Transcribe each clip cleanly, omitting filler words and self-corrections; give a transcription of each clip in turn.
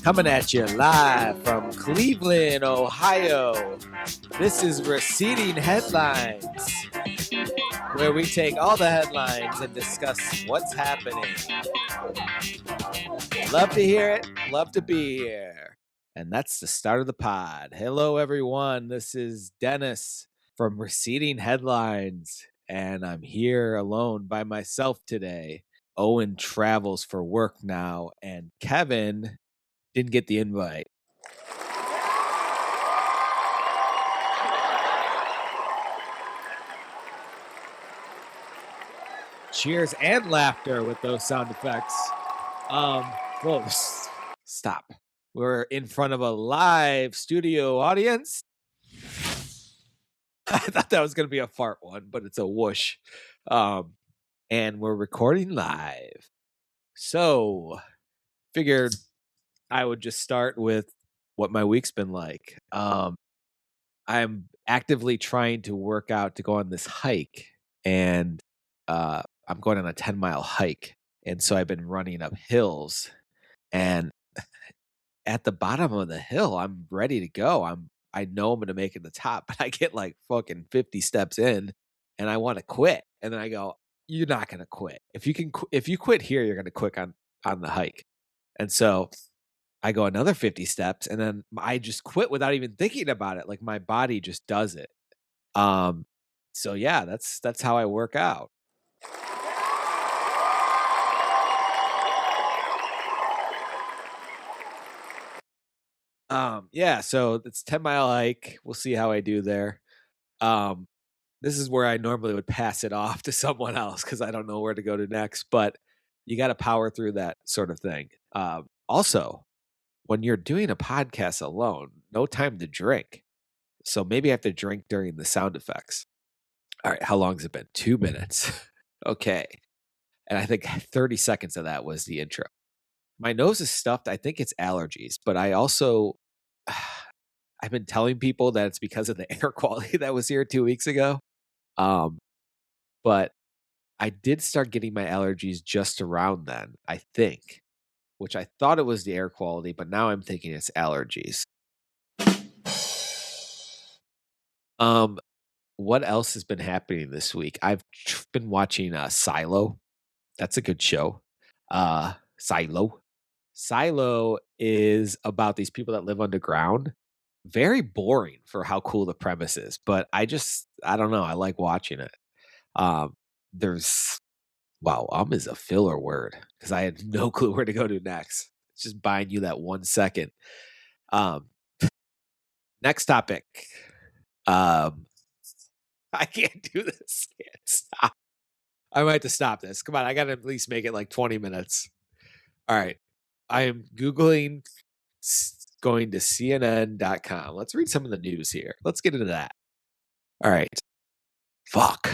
Coming at you live from Cleveland, Ohio. This is Receding Headlines, where we take all the headlines and discuss what's happening. Love to hear it. Love to be here. And that's the start of the pod. Hello, everyone. This is Dennis from Receding Headlines, and I'm here alone by myself today. Owen travels for work now, and Kevin didn't get the invite. Cheers and laughter with those sound effects. Whoa, stop. We're in front of a live studio audience. I thought that was going to be a fart one, but it's a whoosh. And we're recording live. So, figured I would just start with what my week's been like. I'm actively trying to work out to go on this hike, and I'm going on a 10-mile hike. And so I've been running up hills, and at the bottom of the hill, I'm ready to go. I know I'm going to make it to the top, but I get like fucking 50 steps in and I want to quit. And then I go, you're not going to quit. If you quit here, you're going to quit on the hike. And so I go another 50 steps and then I just quit without even thinking about it. Like my body just does it. So yeah, that's how I work out. Yeah, so it's 10-mile hike. We'll see how I do there. This is where I normally would pass it off to someone else because I don't know where to go to next, but you got to power through that sort of thing. Also, when you're doing a podcast alone, no time to drink. So maybe I have to drink during the sound effects. All right, how long has it been? 2 minutes. Okay. And I think 30 seconds of that was the intro. My nose is stuffed. I think it's allergies, but I also, I've been telling people that it's because of the air quality that was here 2 weeks ago. But I did start getting my allergies just around then, I think, which I thought it was the air quality, but now I'm thinking it's allergies. What else has been happening this week? I've been watching Silo. That's a good show. Silo is about these people that live underground. Very boring for how cool the premise is, but I don't know. I like watching it. Is a filler word because I had no clue where to go to next. It's just buying you that 1 second. Next topic. I can't do this. I can't stop. I might have to stop this. Come on, I got to at least make it like 20 minutes. All right. I am Googling going to CNN.com. Let's read some of the news here. Let's get into that. All right. Fuck.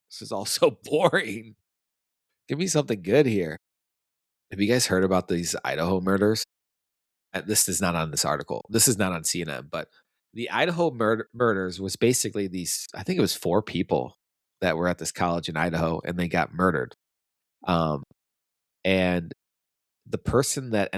This is all so boring. Give me something good here. Have you guys heard about these Idaho murders? This is not on this article. This is not on CNN, but the Idaho murders was basically these, I think it was 4 people that were at this college in Idaho and they got murdered. And the person that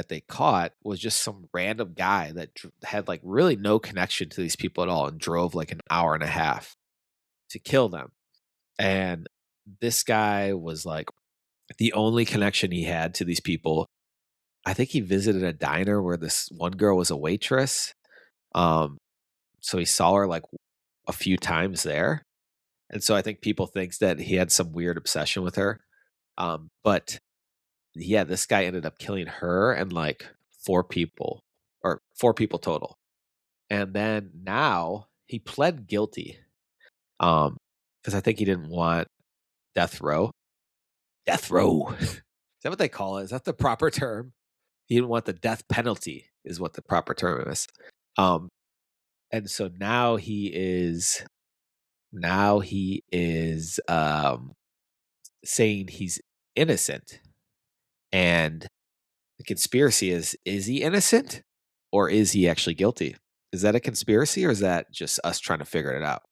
they caught was just some random guy that had like really no connection to these people at all and drove like an hour and a half to kill them. And this guy was like the only connection he had to these people. I think he visited a diner where this one girl was a waitress. So he saw her like a few times there. And so I think people think that he had some weird obsession with her. But yeah, this guy ended up killing her and like 4 people total. And then now he pled guilty. Because I think he didn't want death row. Death row. Is that what they call it? Is that the proper term? He didn't want the death penalty is what the proper term is. And so now he is saying he's innocent. And the conspiracy is he innocent or is he actually guilty? Is that a conspiracy or is that just us trying to figure it out?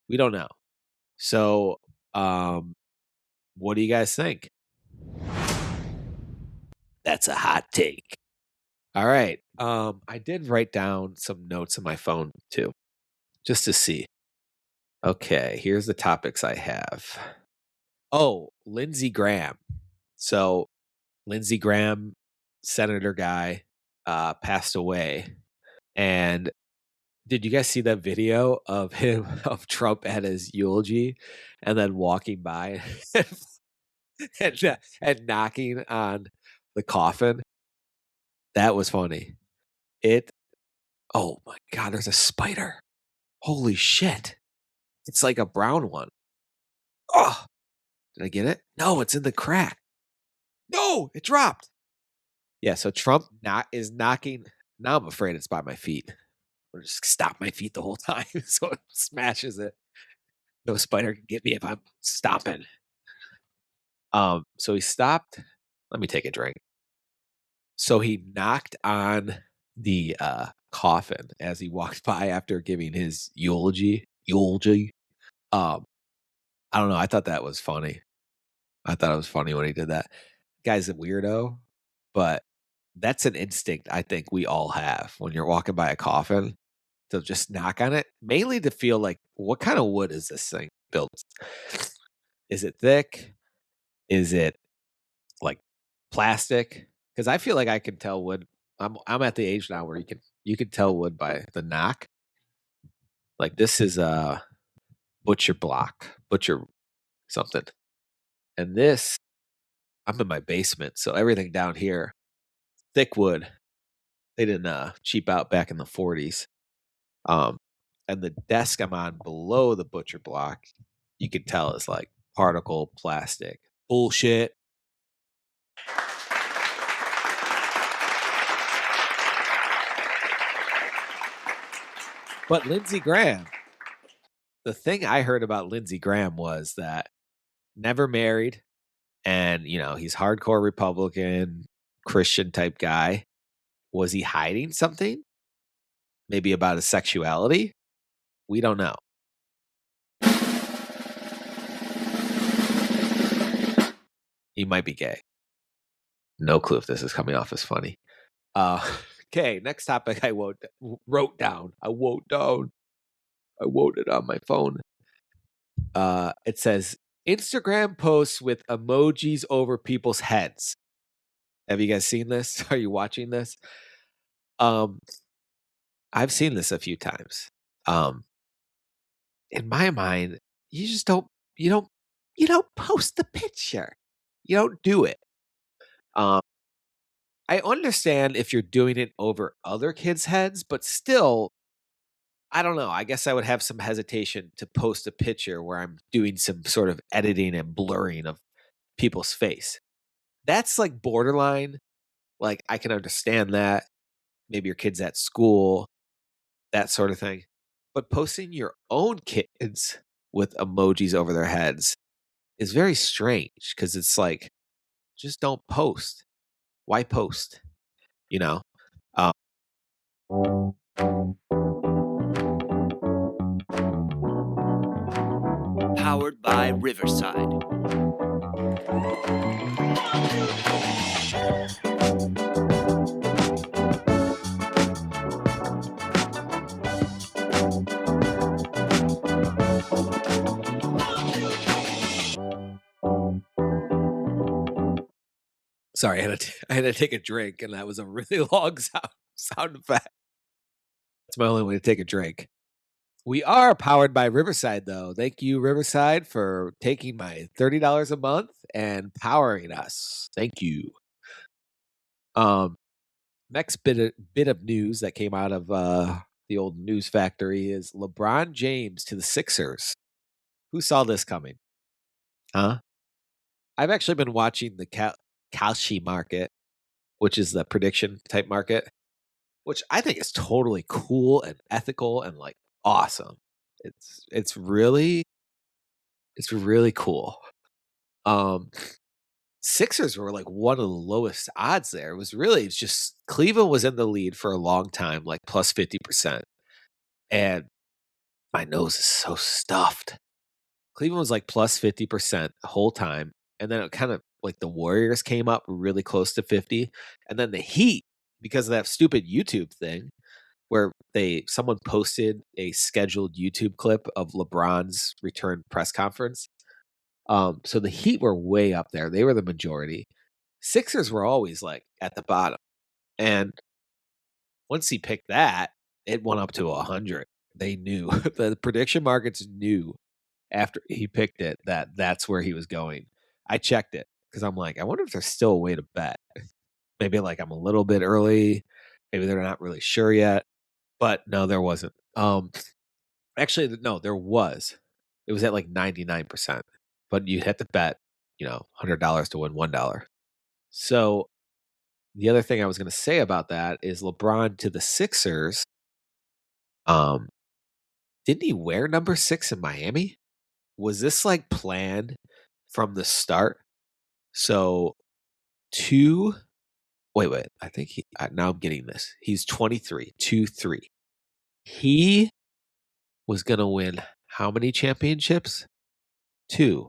We don't know. So, um, what do you guys think? That's a hot take. All right. I did write down some notes on my phone too, just to see. Okay, here's the topics I have. Oh, Lindsey Graham. So, Lindsey Graham, senator guy, passed away. And did you guys see that video of him of Trump at his eulogy and then walking by and knocking on the coffin? That was funny. It Oh my god, there's a spider. Holy shit. It's like a brown one. Oh, did I get it? No, it's in the crack. No, it dropped. Yeah, so Trump is knocking. Now I'm afraid it's by my feet. Or just stop my feet the whole time so it smashes it. No spider can get me if I'm stopping. So he stopped. Let me take a drink. So he knocked on the coffin as he walked by after giving his eulogy. Um, I don't know. I thought that was funny. I thought it was funny when he did that. Guy's a weirdo, but that's an instinct I think we all have when you're walking by a coffin to just knock on it, mainly to feel like, what kind of wood is this thing built? Is it thick? Is it like plastic? Because I feel like I can tell wood. I'm at the age now where you can tell wood by the knock. Like this is a butcher something, and this I'm in my basement, so everything down here thick wood. They didn't cheap out back in the 40s. Um, and the desk I'm on below the butcher block, you can tell is like particle plastic bullshit. But Lindsey Graham, the thing I heard about Lindsey Graham was that never married, and he's hardcore Republican, Christian type guy. Was he hiding something? Maybe about his sexuality? We don't know. He might be gay. No clue if this is coming off as funny. Uh, okay, next topic I wrote down. I wrote it on my phone. It says Instagram posts with emojis over people's heads. Have you guys seen this? Are you watching this? Um, I've seen this a few times. In my mind, you just you don't post the picture. You don't do it. Um, I understand if you're doing it over other kids' heads, but still, I don't know. I guess I would have some hesitation to post a picture where I'm doing some sort of editing and blurring of people's face. That's like borderline. Like, I can understand that. Maybe your kid's at school, that sort of thing. But posting your own kids with emojis over their heads is very strange because it's like, just don't post. Why post? You know? Um, Powered by Riverside. Sorry, I had to take a drink, and that was a really long sound effect. That's my only way to take a drink. We are powered by Riverside, though. Thank you, Riverside, for taking my $30 a month and powering us. Thank you. Next bit of news that came out of the old news factory is LeBron James to the Sixers. Who saw this coming? Huh? I've actually been watching the Kalshi market, which is the prediction type market, which I think is totally cool and ethical and like awesome. It's really cool. Um Sixers were like one of the lowest odds there. It's just Cleveland was in the lead for a long time, like plus 50%. And my nose is so stuffed. Cleveland was like plus 50% the whole time. And then it kind of like the Warriors came up really close to 50. And then the Heat, because of that stupid YouTube thing where someone posted a scheduled YouTube clip of LeBron's return press conference. So the Heat were way up there. They were the majority. Sixers were always like at the bottom. And once he picked that, it went up to 100. They knew the prediction markets knew after he picked it that that's where he was going. I checked it because I'm like, I wonder if there's still a way to bet. Maybe like I'm a little bit early. Maybe they're not really sure yet. But no, there wasn't. Actually, no, there was. It was at like 99%. But you had to bet, $100 to win $1. So the other thing I was going to say about that is LeBron to the Sixers. Um, didn't he wear number 6 in Miami? Was this like planned from the start? So two, wait. I think now I'm getting this. He's 23, 2-3. He was going to win how many championships? 2.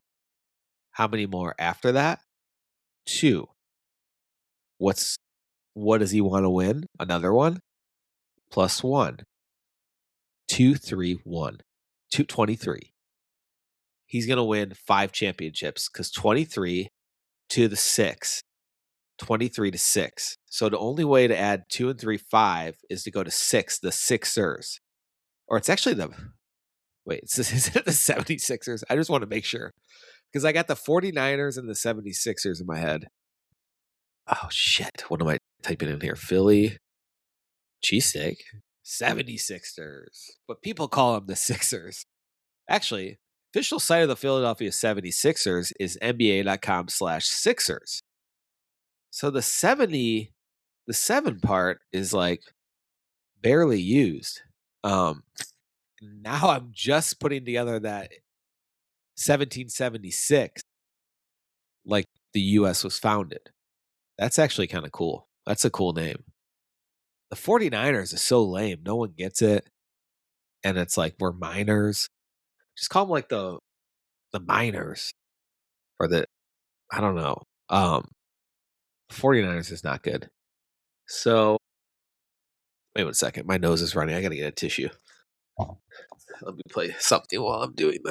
How many more after that? 2. What does he want to win? Another one? Plus 1. 2, 3, 1. 23. He's going to win 5 championships because 23 to the 6. 23 to 6. So the only way to add 2 and 3, 5 is to go to 6, the Sixers. Or it's actually is it the 76ers? I just want to make sure. Because I got the 49ers and the 76ers in my head. Oh, shit. What am I typing in here? Philly cheesesteak? 76ers. But people call them the Sixers. Actually, official site of the Philadelphia 76ers is nba.com/Sixers. So the 7 part is like barely used. Now I'm just putting together that 1776, like the US was founded. That's actually kind of cool. That's a cool name. The 49ers is so lame. No one gets it. And it's like we're miners. Just call them like the miners or I don't know. 49ers is not good. So wait 1 second. My nose is running. I gotta get a tissue. Let me play something while I'm doing that.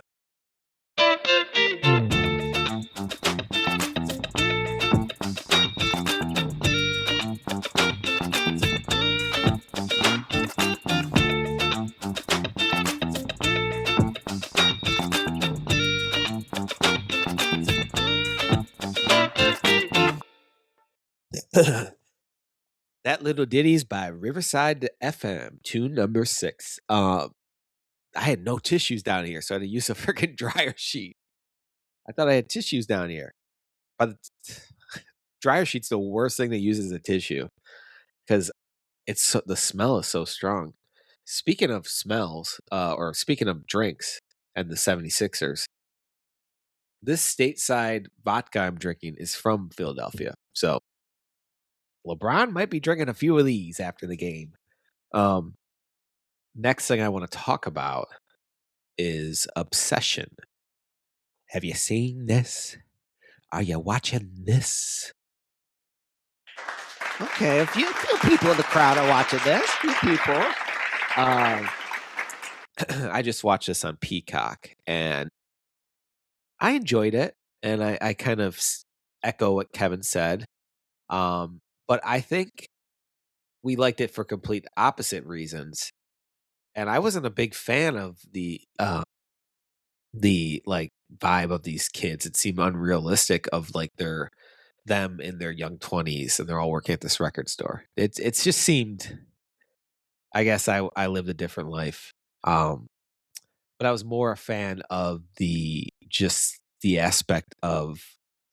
That little ditty's by Riverside FM, tune number 6. I had no tissues down here, so I had to use a freaking dryer sheet. I thought I had tissues down here. But dryer sheet's the worst thing to use as a tissue because the smell is so strong. Speaking of smells, or speaking of drinks and the 76ers, this stateside vodka I'm drinking is from Philadelphia. So LeBron might be drinking a few of these after the game. Next thing I want to talk about is Obsession. Have you seen this? Are you watching this? Okay, a few people in the crowd are watching this. A few people. I just watched this on Peacock, and I enjoyed it. And I kind of echo what Kevin said. But I think we liked it for complete opposite reasons. And I wasn't a big fan of the like vibe of these kids. It seemed unrealistic of like them in their young 20s and they're all working at this record store. It's just seemed, I guess I lived a different life. But I was more a fan of the aspect of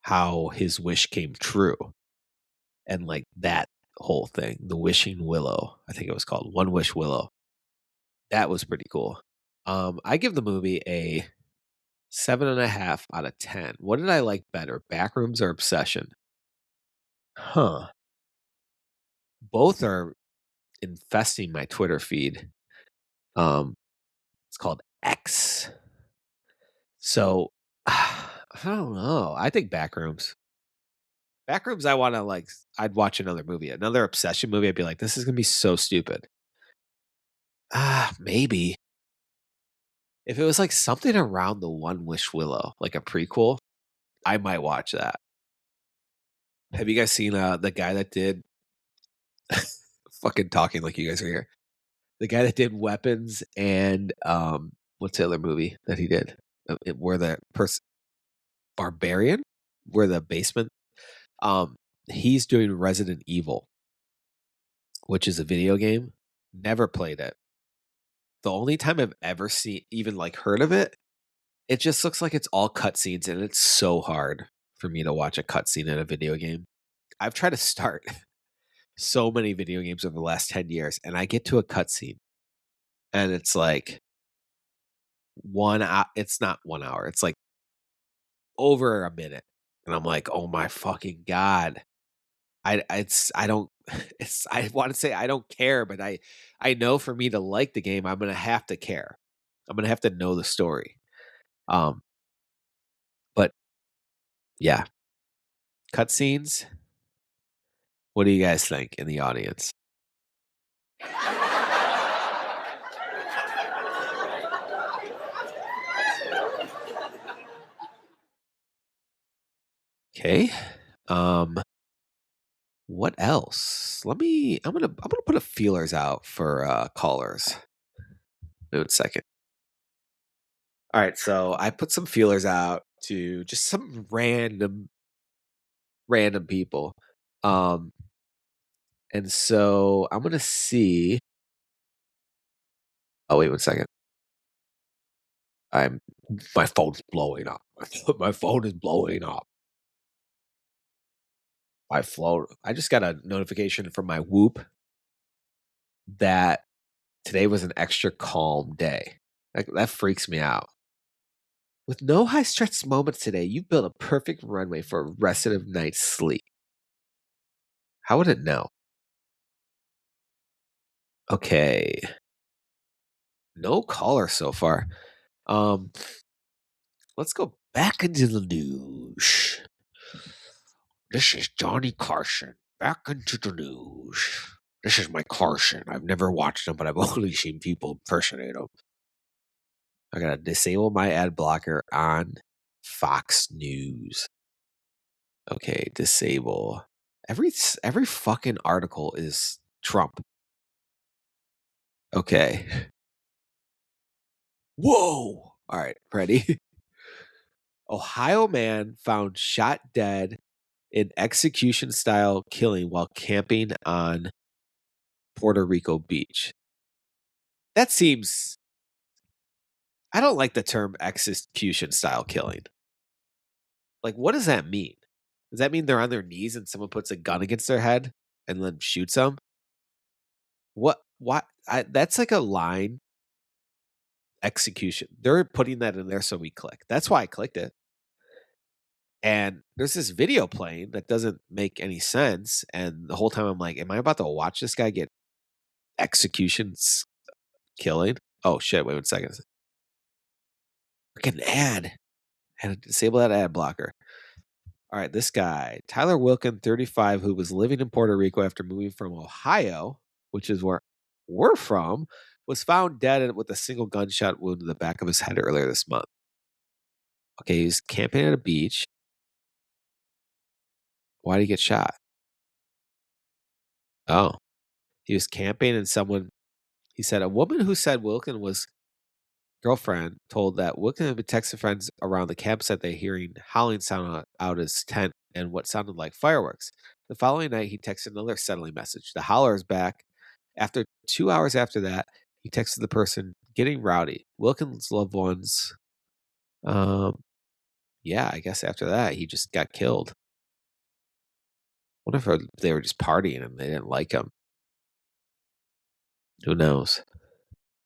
how his wish came true and like that whole thing, the wishing willow, I think it was called One Wish Willow. That was pretty cool. I give the movie a 7.5 out of 10. What did I like better, Backrooms or Obsession? Huh. Both are infesting my Twitter feed. It's called X. So I don't know. I think Backrooms. Backrooms, I want to like. I'd watch another movie, another obsession movie. I'd be like, this is gonna be so stupid. Maybe if it was like something around the One Wish Willow, like a prequel, I might watch that. Have you guys seen the guy that did fucking talking like you guys are here? The guy that did Weapons and what's the other movie that he did? Where the person Barbarian, where the basement. Um, he's doing Resident Evil, which is a video game. Never played it. The only time I've ever seen, even like heard of it, it just looks like it's all cutscenes, and it's so hard for me to watch a cutscene in a video game. I've tried to start so many video games over the last 10 years, and I get to a cutscene, and it's like it's not 1 hour, it's like over a minute. And I'm like, oh my fucking God. I don't it's I want to say I don't care, but I know for me to like the game, I'm gonna have to care. I'm gonna have to know the story. Um, but yeah, cutscenes. What do you guys think in the audience? Okay. Um, what else? I'm gonna put a feelers out for callers. Wait 1 second. All right, so I put some feelers out to just some random people. Um, and so I'm gonna see. Oh, wait 1 second. I'm my phone's blowing up. My phone is blowing up. My phone. I just got a notification from my Whoop that today was an extra calm day. That freaks me out. With no high stress moments today, you built a perfect runway for a rest of night's sleep. How would it know? Okay. No caller so far. Um, let's go back into the news. This is Johnny Carson. Back into the news. This is my Carson. I've never watched him, but I've only seen people impersonate him. I gotta disable my ad blocker on Fox News. Okay, disable. Every fucking article is Trump. Okay. Whoa. All right, ready? Ohio man found shot dead in execution style killing while camping on Puerto Rico beach. That seems I don't like the term execution style killing. Like, what does that mean? Does that mean they're on their knees and someone puts a gun against their head and then shoots them? What? What? That's like a line execution. They're putting that in there so we click. That's why I clicked it. And there's this video playing that doesn't make any sense. And the whole time I'm like, am I about to watch this guy get executions killing? Oh shit! Wait 1 second. Freaking ad. Had to disable that ad blocker. All right, this guy, Tyler Wilkin, 35, who was living in Puerto Rico after moving from Ohio, which is where we're from, was found dead with a single gunshot wound to the back of his head earlier this month. Okay, he was camping at a beach. Why did he get shot? Oh, he was camping and he said a woman who said Wilkin was girlfriend told that Wilkin had been texting friends around the campsite they hearing howling sound out his tent and what sounded like fireworks. The following night, he texted another settling message. The holler is back. After 2 hours after that, he texted the person getting rowdy. Wilkins' loved ones. Yeah, I guess after that, he just got killed. What if they were just partying and they didn't like him? Who knows?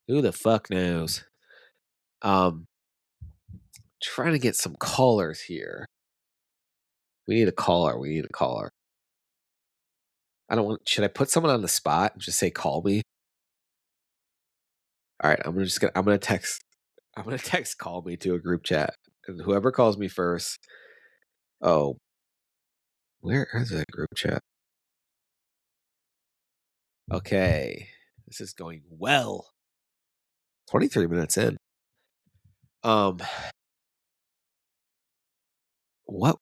Who the fuck knows? Um, trying to get some callers here. We need a caller. We need a caller. I don't want. Should I put someone on the spot and just say call me? All right, I'm gonna text. I'm gonna text call me to a group chat, and whoever calls me first. Oh, where is that group chat? Okay, this is going well. 23 minutes in. Um, what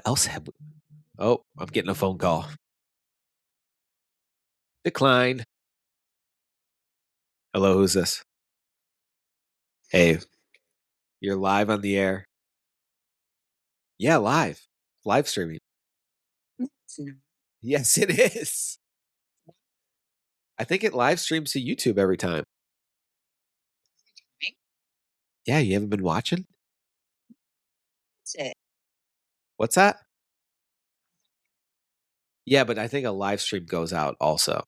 else have we? Oh, I'm getting a phone call. Decline. Hello, who's this? Hey, you're live on the air. Yeah, live streaming. Yes, it is. I think it live streams to YouTube every time. Yeah, you haven't been watching? What's that? Yeah, but I think a live stream goes out also.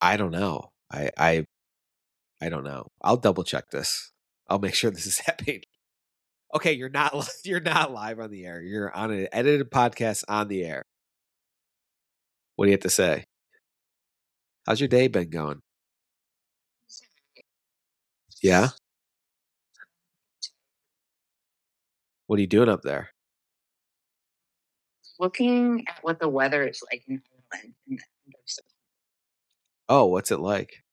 I don't know. I don't know. I'll double check this. I'll make sure this is happening. Okay, you're not you're not live on the air. You're on an edited podcast on the air. What do you have to say? How's your day been going? Yeah? What are you doing up there? Looking at what the weather is like in Ireland in the end of September. Oh, what's it like?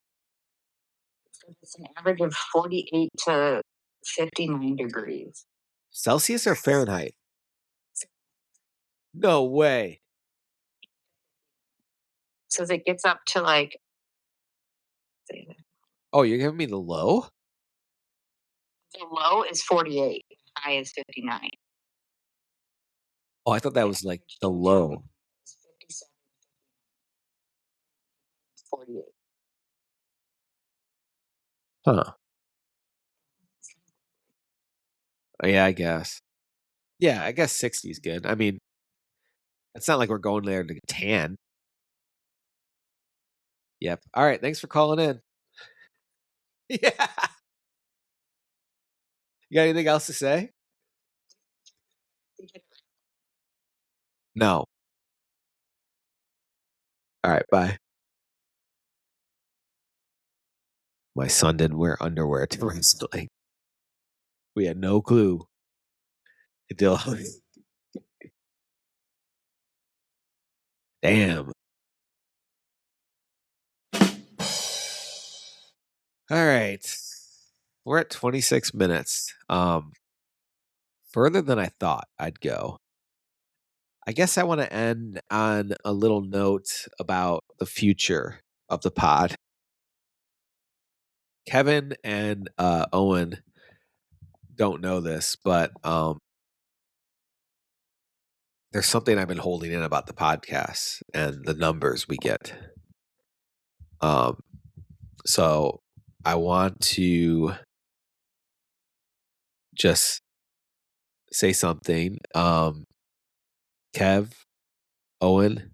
It's an average of 48 to 59 degrees. Celsius or Fahrenheit? No way. So it gets up to like, say that. Oh, you're giving me the low? The low is 48, high is 59. Oh, I thought that was like the low. It's 57, 48. Huh. Oh, yeah, I guess. Yeah, I guess 60 is good. I mean, it's not like we're going there to tan. Yep. All right. Thanks for calling in. Yeah. You got anything else to say? No. All right. Bye. My son didn't wear underwear to wrestling. We had no clue until. Damn. All right. We're at 26 minutes. Further than I thought I'd go. I guess I want to end on a little note about the future of the pod. Kevin and Owen don't know this, but there's something I've been holding in about the podcast and the numbers we get. So I want to just say something. Kev, Owen,